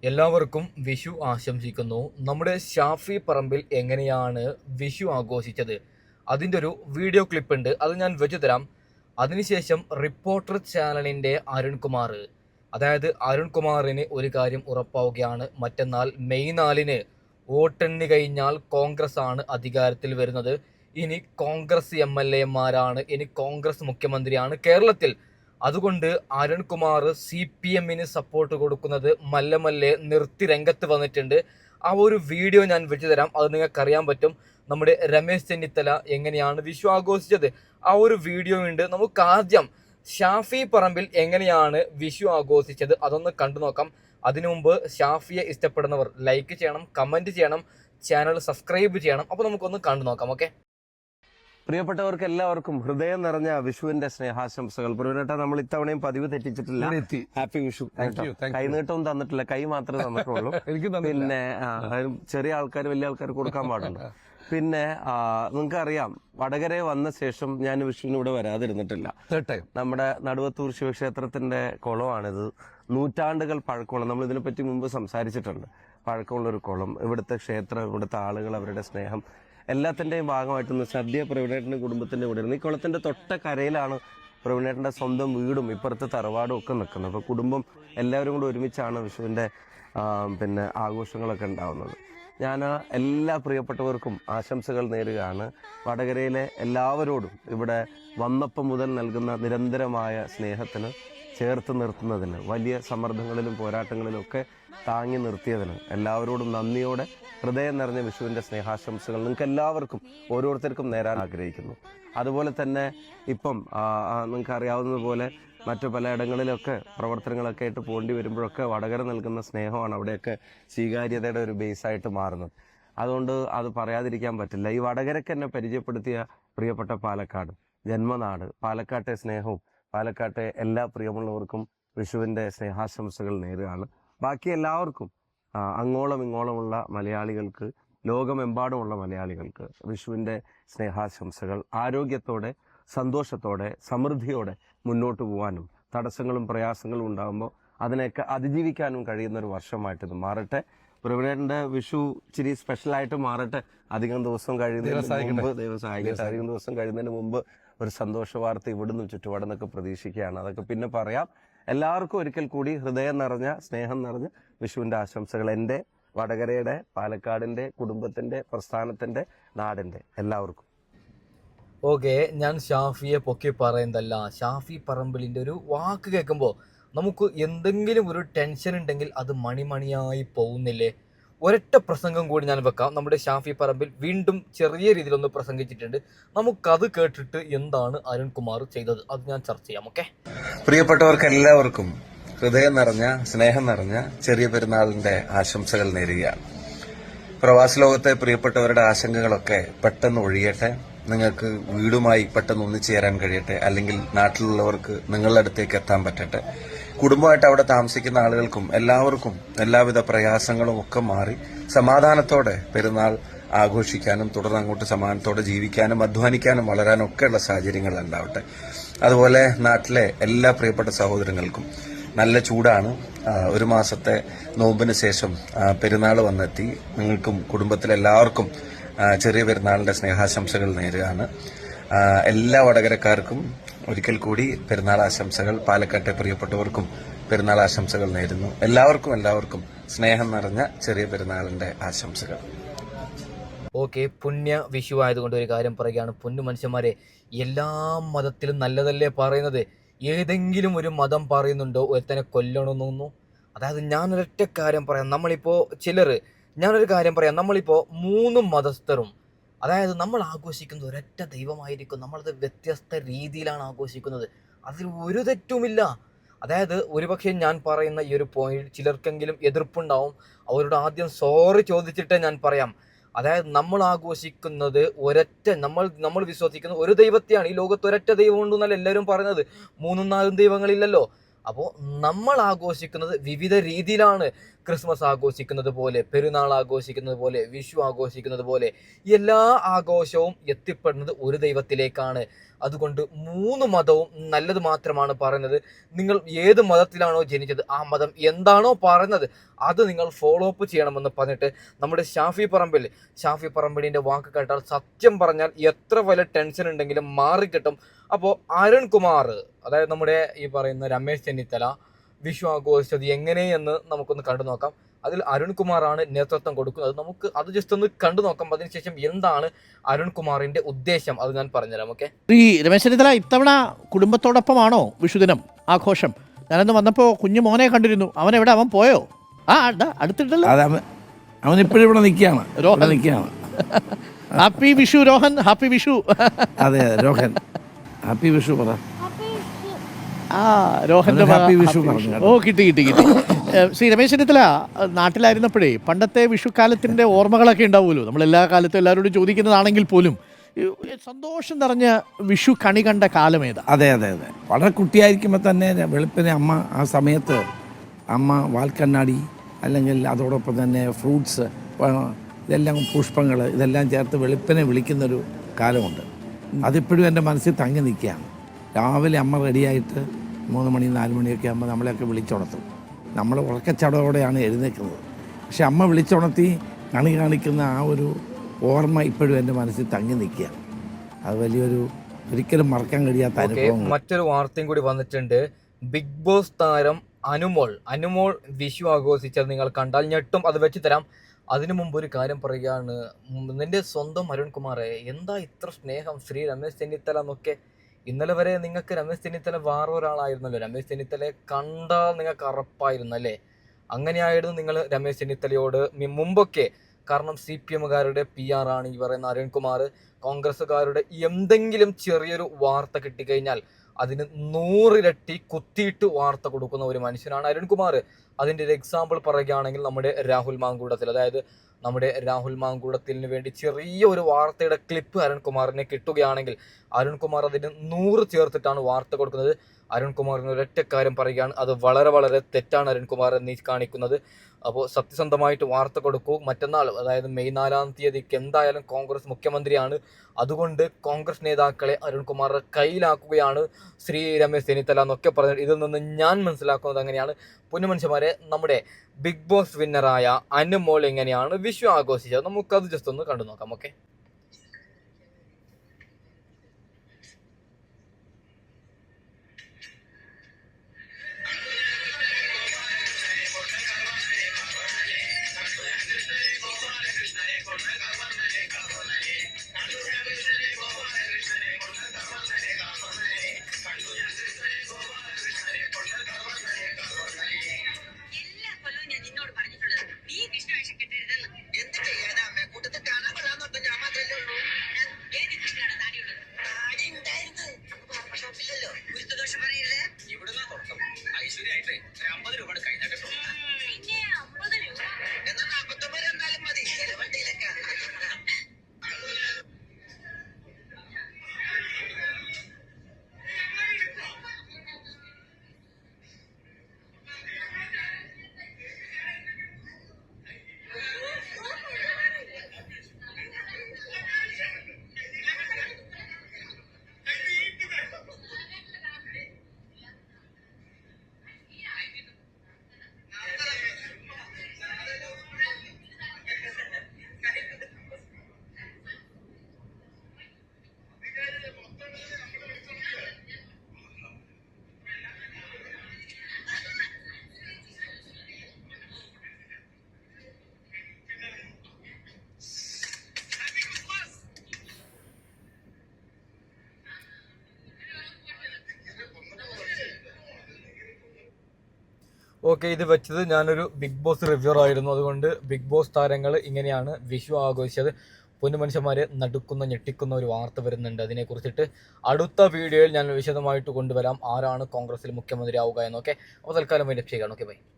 എല്ലാവർക്കും വിഷു ആശംസിക്കുന്നു. നമ്മുടെ ഷാഫി പറമ്പിൽ എങ്ങനെയാണ് വിഷു ആഘോഷിച്ചത് അതിൻ്റെ ഒരു വീഡിയോ ക്ലിപ്പ് ഉണ്ട്, അത് ഞാൻ വെച്ചു തരാം. അതിനുശേഷം റിപ്പോർട്ടർ ചാനലിൻ്റെ അരുൺകുമാർ, അതായത് അരുൺകുമാറിന് ഒരു കാര്യം ഉറപ്പാവുകയാണ്, മറ്റന്നാൾ മെയ് 4 വോട്ടെണ്ണി കഴിഞ്ഞാൽ കോൺഗ്രസ് ആണ് അധികാരത്തിൽ വരുന്നത്. ഇനി കോൺഗ്രസ് MLA മാരാണ്, ഇനി കോൺഗ്രസ് മുഖ്യമന്ത്രിയാണ് കേരളത്തിൽ. അതുകൊണ്ട് അരുൺകുമാർ CPM-ന് സപ്പോർട്ട് കൊടുക്കുന്നത് മല്ല മല്ലെ നിർത്തി രംഗത്ത് വന്നിട്ടുണ്ട്. ആ ഒരു വീഡിയോ ഞാൻ വെച്ചു തരാം, അത് നിങ്ങൾക്ക് അറിയാൻ പറ്റും. നമ്മുടെ രമേശ് ചെന്നിത്തല എങ്ങനെയാണ് വിഷു ആഘോഷിച്ചത് ആ ഒരു വീഡിയോ ഉണ്ട്. നമുക്ക് ആദ്യം ഷാഫി പറമ്പിൽ എങ്ങനെയാണ് വിഷു ആഘോഷിച്ചത് അതൊന്ന് കണ്ടു നോക്കാം. അതിനു മുമ്പ് ഷാഫിയെ ഇഷ്ടപ്പെടുന്നവർ ലൈക്ക് ചെയ്യണം, കമന്റ് ചെയ്യണം, ചാനൽ സബ്സ്ക്രൈബ് ചെയ്യണം. അപ്പോൾ നമുക്കൊന്ന് കണ്ടു നോക്കാം. ഓക്കെ, പ്രിയപ്പെട്ടവർക്ക് എല്ലാവർക്കും ഹൃദയം നിറഞ്ഞ വിഷുവിന്റെ സ്നേഹാശംസകൾ. പ്രവീണേട്ടാ, നമ്മൾ ഇത്തവണയും പതിവ് തെറ്റിച്ചിട്ടില്ല. ഹാപ്പി വിഷു. കൈനീട്ടവും തന്നിട്ടില്ല, കൈ മാത്രമേ തന്നിട്ടുള്ളൂ. പിന്നെ ചെറിയ ആൾക്കാർ വലിയ ആൾക്കാർ കൊടുക്കാൻ പാടുണ്ട്. പിന്നെ നിങ്ങൾക്ക് അറിയാം, വടകര വന്ന ശേഷം ഞാൻ വിഷുവിന് ഇവിടെ വരാതിരുന്നിട്ടില്ല. നമ്മുടെ നടുവത്തൂർ ശിവക്ഷേത്രത്തിന്റെ കുളമാണിത്. നൂറ്റാണ്ടുകൾ പഴക്കമുള്ള, നമ്മൾ ഇതിനെപ്പറ്റി മുമ്പ് സംസാരിച്ചിട്ടുണ്ട്, പഴക്കമുള്ളൊരു കുളം. ഇവിടുത്തെ ക്ഷേത്രം, ഇവിടുത്തെ ആളുകൾ, അവരുടെ സ്നേഹം എല്ലാത്തിന്റെയും ഭാഗമായിട്ടൊന്ന് സദ്യ പ്രവീണേട്ടന്റെ കുടുംബത്തിന്റെ കൂടെ ഈ കുളത്തിന്റെ തൊട്ട കരയിലാണ് പ്രവീണേട്ടന്റെ സ്വന്തം വീടും ഇപ്പുറത്തെ തറവാടും ഒക്കെ നിൽക്കുന്നത്. അപ്പൊ കുടുംബം എല്ലാവരും കൂടെ ഒരുമിച്ചാണ് വിഷുവിന്റെ പിന്നെ ആഘോഷങ്ങളൊക്കെ ഉണ്ടാവുന്നത്. ഞാൻ എല്ലാ പ്രിയപ്പെട്ടവർക്കും ആശംസകൾ നേരുകയാണ്. വടകരയിലെ എല്ലാവരോടും ഇവിടെ വന്നപ്പം മുതൽ നൽകുന്ന നിരന്തരമായ സ്നേഹത്തിന്, ചേർത്ത് നിർത്തുന്നതിന്, വലിയ സമ്മർദ്ദങ്ങളിലും പോരാട്ടങ്ങളിലും ഒക്കെ താങ്ങി നിർത്തിയതിന് എല്ലാവരോടും നന്ദിയോടെ ഹൃദയം നിറഞ്ഞ വിഷുവിന്റെ സ്നേഹാശംസകൾ നിങ്ങൾക്ക് എല്ലാവർക്കും ഓരോരുത്തർക്കും നേരാൻ ആഗ്രഹിക്കുന്നു. അതുപോലെ തന്നെ ഇപ്പം നിങ്ങൾക്ക് അറിയാവുന്നതുപോലെ മറ്റു പലയിടങ്ങളിലൊക്കെ പ്രവർത്തനങ്ങളൊക്കെ ആയിട്ട് പോണ്ടി വരുമ്പോഴൊക്കെ വടകര നൽകുന്ന സ്നേഹമാണ് അവിടെയൊക്കെ സ്വീകാര്യതയുടെ ഒരു ബേസായിട്ട് മാറുന്നത്. അതുകൊണ്ട് അത് പറയാതിരിക്കാൻ പറ്റില്ല. ഈ വടകരയ്ക്ക് എന്നെ പരിചയപ്പെടുത്തിയ പ്രിയപ്പെട്ട പാലക്കാട്, ജന്മനാട്, പാലക്കാട്ടെ സ്നേഹവും പാലക്കാട്ടെ എല്ലാ പ്രിയമുള്ളവർക്കും വിഷുവിന്റെ സ്നേഹാശംസകൾ നേരുകയാണ്. ബാക്കി എല്ലാവർക്കും അങ്ങോളം ഇങ്ങോളമുള്ള മലയാളികൾക്ക്, ലോകമെമ്പാടുമുള്ള മലയാളികൾക്ക് വിഷുവിന്റെ സ്നേഹാശംസകൾ. ആരോഗ്യത്തോടെ, സന്തോഷത്തോടെ, സമൃദ്ധിയോടെ മുന്നോട്ട് പോകാനും തടസ്സങ്ങളും പ്രയാസങ്ങളും ഉണ്ടാകുമ്പോൾ അതിനെയൊക്കെ അതിജീവിക്കാനും കഴിയുന്ന ഒരു വർഷമായിട്ട് ഇത് മാറട്ടെ. പ്രവീണേട്ടന്റെ വിഷു ഇച്ചിരി സ്പെഷ്യലായിട്ട് മാറട്ടെ. അധികം ദിവസം കഴിയുന്നതിന് മുമ്പ് ഒരു സന്തോഷ വാർത്ത ഇവിടുന്ന് ചുറ്റുപാട് നിന്നൊക്കെ പ്രതീക്ഷിക്കുകയാണ്. അതൊക്കെ പിന്നെ പറയാം. എല്ലാവർക്കും ഒരിക്കൽ കൂടി ഹൃദയം നിറഞ്ഞ, സ്നേഹം നിറഞ്ഞ വിഷുവിന്റെ ആശംസകൾ. എൻ്റെ, വടകരയുടെ, പാലക്കാടിന്റെ, കുടുംബത്തിന്റെ, പ്രസ്ഥാനത്തിന്റെ, നാടിന്റെ എല്ലാവർക്കും. ഓക്കെ, ഞാൻ ഷാഫിയെ പൊക്കി പറയുന്നതല്ല. ഷാഫി പറമ്പിലിൻ്റെ ഒരു വാക്ക് കേൾക്കുമ്പോൾ നമുക്ക് എന്തെങ്കിലും ഒരു ടെൻഷൻ ഉണ്ടെങ്കിൽ അത് മണിമണിയായി പോകുന്നില്ലേ. ഒരൊറ്റ പ്രസംഗം കൂടി ഞാൻ വെക്കാം. നമ്മുടെ ഷാഫി പറമ്പിൽ വീണ്ടും ചെറിയ രീതിയിലൊന്ന് പ്രസംഗിച്ചിട്ടുണ്ട്. നമുക്കത് കേട്ടിട്ട് എന്താണ് അരുൺകുമാർ ചെയ്തത് അത് ഞാൻ ചർച്ച ചെയ്യാം. ഓക്കെ, പ്രിയപ്പെട്ടവർക്ക് എല്ലാവർക്കും ഹൃദയം നിറഞ്ഞ, സ്നേഹം നിറഞ്ഞ ചെറിയ പെരുന്നാളിന്റെ ആശംസകൾ നേരുകയാണ്. പ്രവാസ ലോകത്തെ പ്രിയപ്പെട്ടവരുടെ ആശങ്കകളൊക്കെ പെട്ടെന്ന് ഒഴിയട്ടെ. നിങ്ങൾക്ക് വീടുമായി പെട്ടെന്ന് ഒന്നിച്ചേരാൻ കഴിയട്ടെ. അല്ലെങ്കിൽ നാട്ടിലുള്ളവർക്ക് നിങ്ങളുടെ അടുത്തേക്ക് എത്താൻ പറ്റട്ടെ. കുടുംബമായിട്ട് അവിടെ താമസിക്കുന്ന ആളുകൾക്കും എല്ലാവർക്കും എല്ലാവിധ പ്രയാസങ്ങളും ഒക്കെ മാറി സമാധാനത്തോടെ പെരുന്നാൾ ആഘോഷിക്കാനും തുടർന്ന് അങ്ങോട്ട് സമാധാനത്തോടെ ജീവിക്കാനും അധ്വാനിക്കാനും വളരാനും ഒക്കെയുള്ള സാഹചര്യങ്ങൾ ഉണ്ടാവട്ടെ. അതുപോലെ നാട്ടിലെ എല്ലാ പ്രിയപ്പെട്ട സഹോദരങ്ങൾക്കും, നല്ല ചൂടാണ്. ഒരു മാസത്തെ നോമ്പിന് ശേഷം പെരുന്നാൾ വന്നെത്തി. നിങ്ങൾക്കും കുടുംബത്തിലെല്ലാവർക്കും ചെറിയ പെരുന്നാളിന്റെ സ്നേഹാശംസകൾ നേരുകയാണ്. എല്ലാ വടകരക്കാർക്കും ഒരിക്കൽ കൂടി പെരുന്നാൾ ആശംസകൾ. പാലക്കാട്ടെ പ്രിയപ്പെട്ടവർക്കും പെരുന്നാൾ ആശംസകൾ നേരുന്നു. എല്ലാവർക്കും സ്നേഹം നിറഞ്ഞ ചെറിയ പെരുന്നാളിന്റെ ആശംസകൾ. ഓക്കെ, പുണ്യ വിഷു ആയതുകൊണ്ട് ഒരു കാര്യം പറയുകയാണ്. പൊന്നു മനുഷ്യന്മാരെ, എല്ലാ മതത്തിലും നല്ലതല്ലേ പറയുന്നത്. ഏതെങ്കിലും ഒരു മതം പറയുന്നുണ്ടോ ഒരുത്തനെ കൊല്ലണമെന്നൊന്നും? അതായത് ഞാനൊരൊറ്റ കാര്യം പറയാം. ഞാനൊരു കാര്യം പറയാം. നമ്മളിപ്പോൾ 3 മതസ്ഥരും, അതായത് നമ്മൾ ആഘോഷിക്കുന്നത് ഒരൊറ്റ ദൈവമായിരിക്കും. നമ്മളത് വ്യത്യസ്ത രീതിയിലാണ് ആഘോഷിക്കുന്നത്. അതിൽ ഒരു തെറ്റുമില്ല. അതായത് ഒരുപക്ഷെ ഞാൻ പറയുന്ന ഈ ഒരു പോയിന്റ് ചിലർക്കെങ്കിലും എതിർപ്പുണ്ടാവും. അവരോട് ആദ്യം സോറി ചോദിച്ചിട്ടേ ഞാൻ പറയാം. അതായത് നമ്മൾ ആഘോഷിക്കുന്നത് നമ്മൾ വിശ്വസിക്കുന്നത് ഒരു ദൈവത്തെയാണ്. ഈ ലോകത്ത് ഒരൊറ്റ ദൈവം ഉണ്ടെന്നല്ല എല്ലാവരും പറയുന്നത്. 3-4 ദൈവങ്ങളില്ലല്ലോ. അപ്പോൾ നമ്മൾ ആഘോഷിക്കുന്നത് വിവിധ രീതിയിലാണ്. ക്രിസ്മസ് ആഘോഷിക്കുന്നത് പോലെ, പെരുന്നാൾ ആഘോഷിക്കുന്നത് പോലെ, വിഷു ആഘോഷിക്കുന്നത് പോലെ എല്ലാ ആഘോഷവും എത്തിപ്പെടുന്നത് ഒരു ദൈവത്തിലേക്കാണ്. അതുകൊണ്ട് 3 മതവും നല്ലത് മാത്രമാണ് പറയുന്നത്. നിങ്ങൾ ഏത് മതത്തിലാണോ ജനിച്ചത്, ആ മതം എന്താണോ പറയുന്നത് അത് നിങ്ങൾ ഫോളോ അപ്പ് ചെയ്യണമെന്ന് പറഞ്ഞിട്ട് നമ്മുടെ ഷാഫി പറമ്പിലിൻ്റെ വാക്ക് കേട്ടാൽ സത്യം പറഞ്ഞാൽ എത്ര വലിയ ടെൻഷൻ ഉണ്ടെങ്കിലും മാറിക്കിട്ടും. അപ്പോൾ അരുൺകുമാർ, അതായത് നമ്മുടെ ഈ പറയുന്ന രമേശ് ചെന്നിത്തല വിഷു ആഘോഷിച്ചത് എങ്ങനെയെന്ന് നമുക്കൊന്ന് കണ്ടു നോക്കാം. അതിൽ അരുൺകുമാറാണ് നേതൃത്വം കൊടുക്കുന്നത്. നമുക്ക് അത് ജസ്റ്റ് ഒന്ന് കണ്ടു നോക്കാം. അതിനുശേഷം എന്താണ് അരുൺകുമാറിന്റെ ഉദ്ദേശം അത് ഞാൻ പറഞ്ഞുതരാം. ഓക്കെ, ഈ രമേശ് ചെന്നിത്തല ഇത്തവണ കുടുംബത്തോടൊപ്പമാണോ വിഷുദിനം ആഘോഷം? ഞാനന്ന് വന്നപ്പോൾ കുഞ്ഞു മോനെ കണ്ടിരുന്നു. അവൻ എവിടെ? അവൻ പോയോ? അടുത്തിട്ടല്ലോ. അവൻ ഇപ്പോഴും ഇവിടെ നിൽക്കുകയാണ്. Happy Vishu Rohan, happy Vishu. അതെ രോഹൻ, ഹാപ്പി വിഷു പറ. രോഹന്റെ ഹാപ്പി വിഷു പറഞ്ഞു. ഓ, കിട്ടി. ശ്രീ രമേശ് ചെന്നിത്തല നാട്ടിലായിരുന്നപ്പോഴേ പണ്ടത്തെ വിഷുക്കാലത്തിന്റെ ഓർമ്മകളൊക്കെ ഉണ്ടാവുമല്ലോ. നമ്മൾ എല്ലാ കാലത്തും എല്ലാവരോടും ചോദിക്കുന്നതാണെങ്കിൽ പോലും സന്തോഷം നിറഞ്ഞ വിഷു കണി കണ്ട കാലം ഏതാ? അതെ, വളരെ കുട്ടിയായിരിക്കുമ്പോൾ തന്നെ വെളുപ്പിനെ അമ്മ ആ സമയത്ത് വാൽക്കണ്ണാടി അല്ലെങ്കിൽ അതോടൊപ്പം തന്നെ ഫ്രൂട്ട്സ്, ഇതെല്ലാം പുഷ്പങ്ങൾ, ഇതെല്ലാം ചേർത്ത് വെളുപ്പിനെ വിളിക്കുന്നൊരു കാലമുണ്ട്. അതിപ്പോഴും എൻ്റെ മനസ്സിൽ തങ്ങി നിൽക്കുകയാണ്. രാവിലെ അമ്മ റെഡിയായിട്ട് 3 മണി 4 മണിയൊക്കെ ആകുമ്പോൾ നമ്മളെയൊക്കെ വിളിച്ചുണർത്തും. നമ്മൾ ഉറക്കച്ചടവോടെയാണ് എഴുന്നേൽക്കുന്നത്. പക്ഷെ അമ്മ വിളിച്ചുണർത്തി കണി കാണിക്കുന്ന ആ ഒരു ഓർമ്മ ഇപ്പോഴും എൻ്റെ മനസ്സിൽ തങ്ങി നിൽക്കുകയാണ്. അത് വലിയൊരു ഒരിക്കലും മറക്കാൻ കഴിയാത്ത അനുഭവം. മറ്റൊരു വാർത്തയും കൂടി വന്നിട്ടുണ്ട്. ബിഗ് ബോസ് താരം അനുമോൾ വിഷു ആഘോഷിച്ചത് നിങ്ങൾ കണ്ടാൽ ഞെട്ടും. അത് വെച്ച് തരാം. അതിനു മുമ്പ് ഒരു കാര്യം പറയുകയാണ്. നിന്റെ സ്വന്തം അരുൺകുമാറെ, എന്താ ഇത്ര സ്നേഹം ശ്രീ രമേശ് ചെന്നിത്തല എന്നൊക്കെ. ഇന്നലെ വരെ നിങ്ങൾക്ക് രമേശ് ചെന്നിത്തല വേറെ ഒരാളായിരുന്നല്ലോ. രമേശ് ചെന്നിത്തലയെ കണ്ടാൽ നിങ്ങൾക്ക് അറപ്പായിരുന്നു അല്ലേ? അങ്ങനെയായിരുന്നു നിങ്ങൾ രമേശ് ചെന്നിത്തലയോട് മുമ്പൊക്കെ. കാരണം CPM-കാരുടെ PR ആണ് ഈ പറയുന്ന അരുൺകുമാർ. കോൺഗ്രസ്സുകാരുടെ എന്തെങ്കിലും ചെറിയൊരു വാർത്ത കിട്ടിക്കഴിഞ്ഞാൽ അതിന് 100 ഇരട്ടി കുത്തിയിട്ട് വാർത്ത കൊടുക്കുന്ന ഒരു മനുഷ്യനാണ് അരുൺകുമാർ. അതിൻ്റെ ഒരു എക്സാമ്പിൾ പറയുകയാണെങ്കിൽ നമ്മുടെ രാഹുൽ മാങ്കൂടത്തിന് വേണ്ടി ചെറിയ ഒരു വാർത്തയുടെ ക്ലിപ്പ് അരുൺകുമാറിനെ കിട്ടുകയാണെങ്കിൽ അരുൺകുമാർ അതിന് 100 ചേർത്തിട്ടാണ് വാർത്ത കൊടുക്കുന്നത്. അരുൺകുമാറിന് ഒരൊറ്റ കാര്യം പറയുകയാണ്, അത് വളരെ വളരെ തെറ്റാണ് അരുൺകുമാർ നീ കാണിക്കുന്നത്. അപ്പോൾ സത്യസന്ധമായിട്ട് വാർത്ത കൊടുക്കൂ. മറ്റന്നാൾ, അതായത് മെയ് 4-ാം തീയതിക്ക് എന്തായാലും കോൺഗ്രസ് മുഖ്യമന്ത്രിയാണ്. അതുകൊണ്ട് കോൺഗ്രസ് നേതാക്കളെ അരുൺകുമാറിന്റെ കയ്യിലാക്കുകയാണ് ശ്രീ രമേശ് ചെന്നിത്തല എന്നൊക്കെ പറഞ്ഞിട്ട് ഇതിൽ നിന്ന് ഞാൻ മനസ്സിലാക്കുന്നത് അങ്ങനെയാണ്. പൊന്നുമനുഷ്യന്മാരെ, നമ്മുടെ ബിഗ് ബോസ് വിന്നറായ അനുമോൾ എങ്ങനെയാണ് വിഷു ആഘോഷിച്ചത് നമുക്കത് ജസ്റ്റ് ഒന്ന് കണ്ടു നോക്കാം. ഓക്കെ, ഐശ്വര്യായിട്ട് 50 രൂപ കഴിഞ്ഞിട്ട് പിന്നെ 50 രൂപ എന്നാ 49 എന്നാലും മതി. വണ്ടിയിലൊക്കെ ഓക്കെ, ഇത് വെച്ചത് ഞാനൊരു ബിഗ് ബോസ് റിവ്യൂർ ആയിരുന്നു. അതുകൊണ്ട് ബിഗ് ബോസ് താരങ്ങൾ ഇങ്ങനെയാണ് വിഷു ആഘോഷിച്ചത്. പൊന്നുമനുഷ്യന്മാരെ നടുക്കുന്ന ഞെട്ടിക്കുന്ന ഒരു വാർത്ത വരുന്നുണ്ട്. അതിനെക്കുറിച്ചിട്ട് അടുത്ത വീഡിയോയിൽ ഞാൻ വിശദമായിട്ട് കൊണ്ടുവരാം, ആരാണ് കോൺഗ്രസിൽ മുഖ്യമന്ത്രി ആവുക എന്നൊക്കെ. അപ്പോൾ തൽക്കാലം അതിൻ്റെ ചെയ്യുകയാണ്. Okay, by.